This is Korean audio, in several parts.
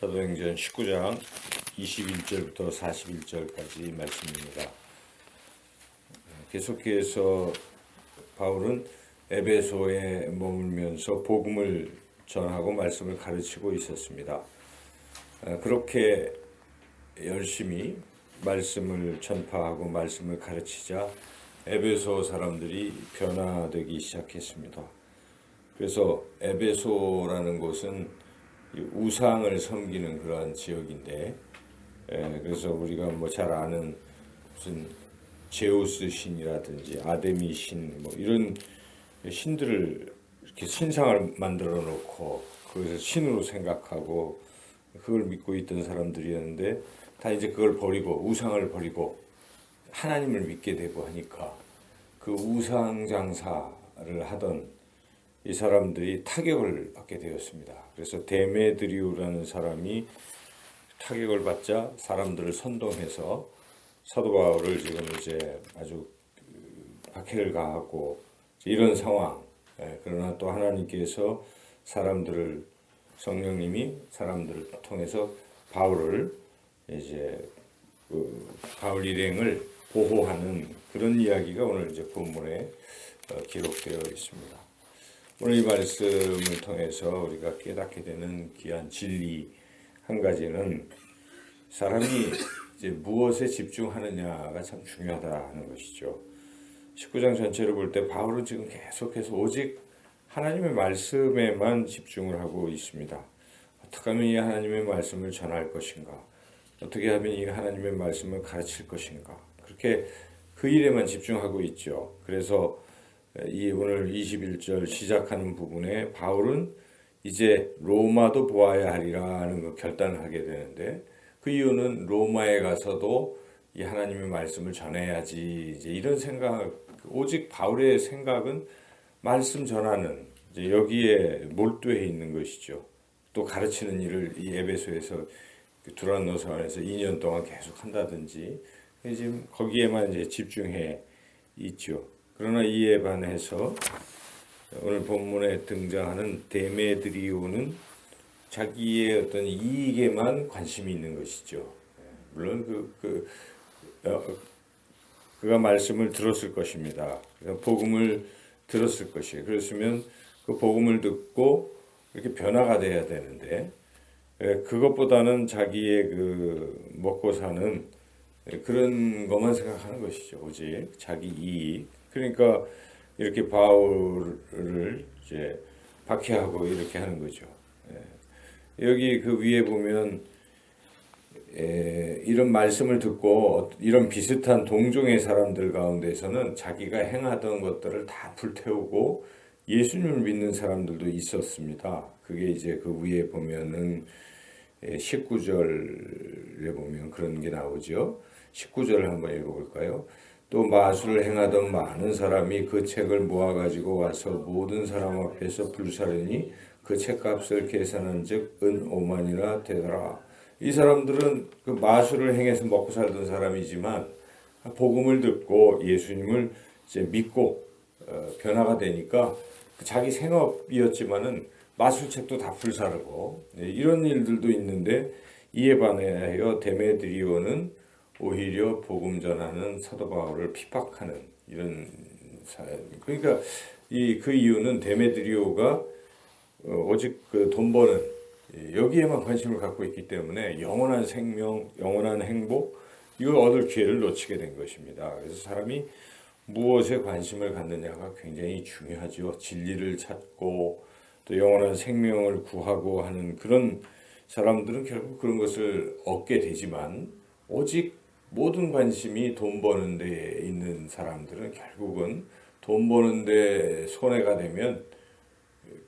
사도행전 19장 21절부터 41절까지 말씀입니다. 계속해서 바울은 에베소에 머물면서 복음을 전하고 말씀을 가르치고 있었습니다. 그렇게 열심히 말씀을 전파하고 말씀을 가르치자 에베소 사람들이 변화되기 시작했습니다. 그래서 에베소라는 곳은 우상을 섬기는 그러한 지역인데, 그래서 우리가 잘 아는 무슨 제우스 신이라든지 아데미 신 이런 신들을 이렇게 신상을 만들어 놓고 그것을 신으로 생각하고 그걸 믿고 있던 사람들이었는데, 다 이제 그걸 버리고 우상을 버리고 하나님을 믿게 되고 하니까 그 우상 장사를 하던 이 사람들이 타격을 받게 되었습니다. 그래서 데메드리우라는 사람이 타격을 받자 사람들을 선동해서 사도 바울을 지금 이제 아주 박해를 가하고 이런 상황. 그러나 또 하나님께서 성령님이 사람들을 통해서 바울을 이제 바울 일행을 보호하는 그런 이야기가 오늘 이제 본문에 기록되어 있습니다. 오늘 이 말씀을 통해서 우리가 깨닫게 되는 귀한 진리 한 가지는 사람이 이제 무엇에 집중하느냐가 참 중요하다 하는 것이죠. 19장 전체를 볼 때 바울은 지금 계속해서 오직 하나님의 말씀에만 집중을 하고 있습니다. 어떻게 하면 이 하나님의 말씀을 전할 것인가? 어떻게 하면 이 하나님의 말씀을 가르칠 것인가? 그렇게 그 일에만 집중하고 있죠. 그래서 이 오늘 21절 시작하는 부분에 바울은 이제 로마도 보아야 하리라는 걸 결단을 하게 되는데, 그 이유는 로마에 가서도 이 하나님의 말씀을 전해야지, 이제 이런 생각, 오직 바울의 생각은 말씀 전하는 이제 여기에 몰두해 있는 것이죠. 또 가르치는 일을 이 에베소에서 두란노서 안에서 2년 동안 계속 한다든지 지금 거기에만 이제 집중해 있죠. 그러나 이에 반해서 오늘 본문에 등장하는 데메드리오는 자기의 어떤 이익에만 관심이 있는 것이죠. 물론 그가 말씀을 들었을 것입니다. 복음을 들었을 것이에요. 그랬으면 그 복음을 듣고 이렇게 변화가 돼야 되는데, 그것보다는 자기의 그 먹고 사는 그런 것만 생각하는 것이죠. 오직 자기 이익. 그러니까 이렇게 바울을 이제 박해하고 이렇게 하는 거죠. 여기 그 위에 보면 이런 말씀을 듣고 이런 비슷한 동종의 사람들 가운데서는 자기가 행하던 것들을 다 불태우고 예수님을 믿는 사람들도 있었습니다. 그게 이제 그 위에 보면은 19절에 보면 그런 게 나오죠. 19절을 한번 읽어볼까요? 또 마술을 행하던 많은 사람이 그 책을 모아가지고 와서 모든 사람 앞에서 불사르니 그 책값을 계산한 즉 은 5만이나 되더라. 이 사람들은 그 마술을 행해서 먹고 살던 사람이지만 복음을 듣고 예수님을 이제 믿고 변화가 되니까 자기 생업이었지만은 마술책도 다 불사르고 이런 일들도 있는데, 이에 반하여 데메드리오는 오히려 복음 전하는 사도 바울을 핍박하는 이런 사연. 그러니까 그 이유는 데메드리오가 오직 그 돈 버는 여기에만 관심을 갖고 있기 때문에 영원한 생명, 영원한 행복 이걸 얻을 기회를 놓치게 된 것입니다. 그래서 사람이 무엇에 관심을 갖느냐가 굉장히 중요하죠. 진리를 찾고 또 영원한 생명을 구하고 하는 그런 사람들은 결국 그런 것을 얻게 되지만, 오직 모든 관심이 돈 버는 데 있는 사람들은 결국은 돈 버는 데 손해가 되면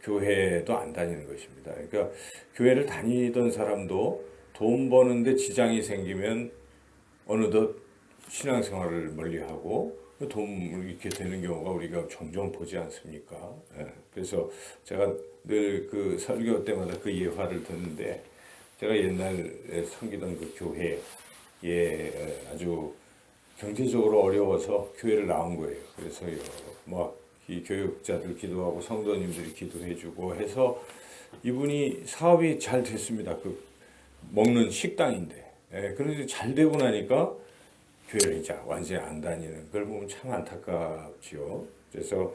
교회도 안 다니는 것입니다. 그러니까 교회를 다니던 사람도 돈 버는 데 지장이 생기면 어느덧 신앙생활을 멀리하고 돈 이렇게 되는 경우가 우리가 종종 보지 않습니까? 그래서 제가 늘 그 설교 때마다 그 예화를 듣는데, 제가 옛날에 섬기던 그 교회 아주 경제적으로 어려워서 교회를 나온 거예요. 그래서 이 교육자들 기도하고 성도님들이 기도해주고 해서 이분이 사업이 잘 됐습니다. 먹는 식당인데, 그런데 잘 되고 나니까 교회를 이제 완전히 안 다니는 그걸 보면 참 안타깝지요. 그래서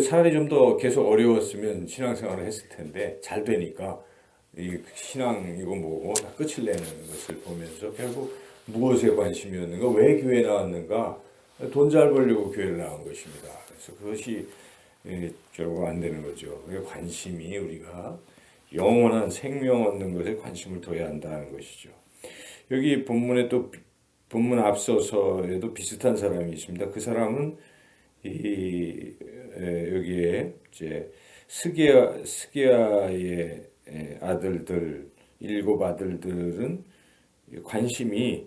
차라리 좀 더 계속 어려웠으면 신앙생활을 했을 텐데 잘 되니까 이 신앙이고 뭐고 다 끝을 내는 것을 보면서 결국 무엇에 관심이었는가, 왜 교회에 나왔는가, 돈 잘 벌려고 교회를 나온 것입니다. 그래서 그것이 결국 안 되는 거죠. 관심이 우리가 영원한 생명 얻는 것에 관심을 둬야 한다는 것이죠. 여기 본문 앞서서에도 비슷한 사람이 있습니다. 그 사람은 여기에 이제 스기야의 아들들, 7 아들들은 관심이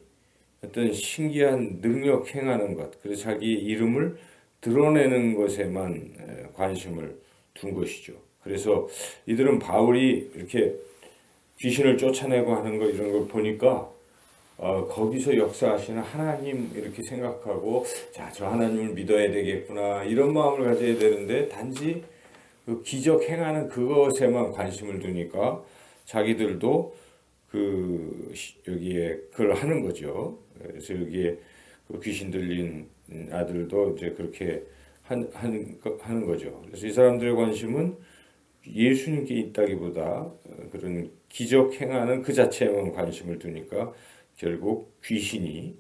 어떤 신기한 능력 행하는 것, 그래서 자기 이름을 드러내는 것에만 관심을 둔 것이죠. 그래서 이들은 바울이 이렇게 귀신을 쫓아내고 하는 거 이런 걸 보니까 거기서 역사하시는 하나님 이렇게 생각하고 자, 저 하나님을 믿어야 되겠구나 이런 마음을 가져야 되는데 단지 그 기적 행하는 그것에만 관심을 두니까 자기들도 여기에 그걸 하는 거죠. 그래서 여기에 그 귀신 들린 아들도 이제 그렇게 하는 거죠. 그래서 이 사람들의 관심은 예수님께 있다기보다 그런 기적 행하는 그 자체에만 관심을 두니까 결국 귀신이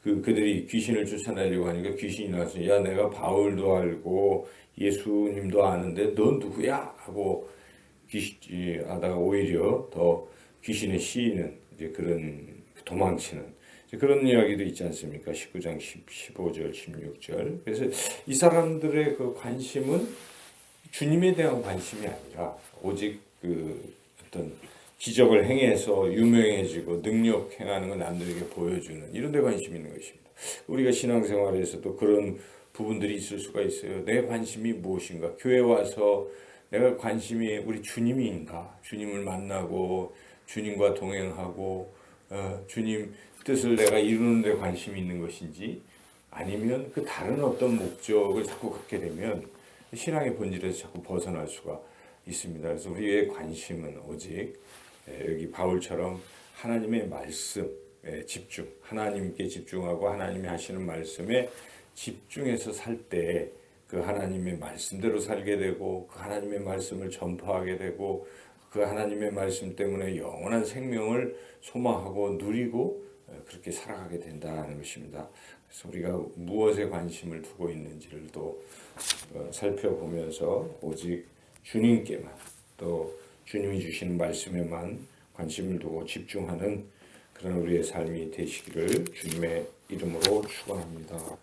그들이 귀신을 쫓아내려고 하니까 귀신이 나와서 야 내가 바울도 알고 예수님도 아는데 넌 누구야? 하고 하다가 오히려 더 귀신에 씌이는 이제 그런 도망치는 그런 이야기도 있지 않습니까? 19장 15절 16절. 그래서 이 사람들의 그 관심은 주님에 대한 관심이 아니라 오직 어떤 기적을 행해서 유명해지고 능력 행하는 걸 남들에게 보여주는 이런 데 관심이 있는 것입니다. 우리가 신앙생활에서도 그런 부분들이 있을 수가 있어요. 내 관심이 무엇인가? 교회 와서 내가 관심이 우리 주님인가? 주님을 만나고 주님과 동행하고 주님 뜻을 내가 이루는 데 관심이 있는 것인지 아니면 그 다른 어떤 목적을 자꾸 갖게 되면 신앙의 본질에서 자꾸 벗어날 수가 있습니다. 그래서 우리의 관심은 오직 여기 바울처럼 하나님의 말씀에 집중, 하나님께 집중하고 하나님이 하시는 말씀에 집중해서 살 때 그 하나님의 말씀대로 살게 되고 그 하나님의 말씀을 전파하게 되고 그 하나님의 말씀 때문에 영원한 생명을 소망하고 누리고 그렇게 살아가게 된다는 것입니다. 그래서 우리가 무엇에 관심을 두고 있는지를 또 살펴보면서 오직 주님께만 또 주님이 주시는 말씀에만 관심을 두고 집중하는 그런 우리의 삶이 되시기를 주님의 이름으로 축원합니다.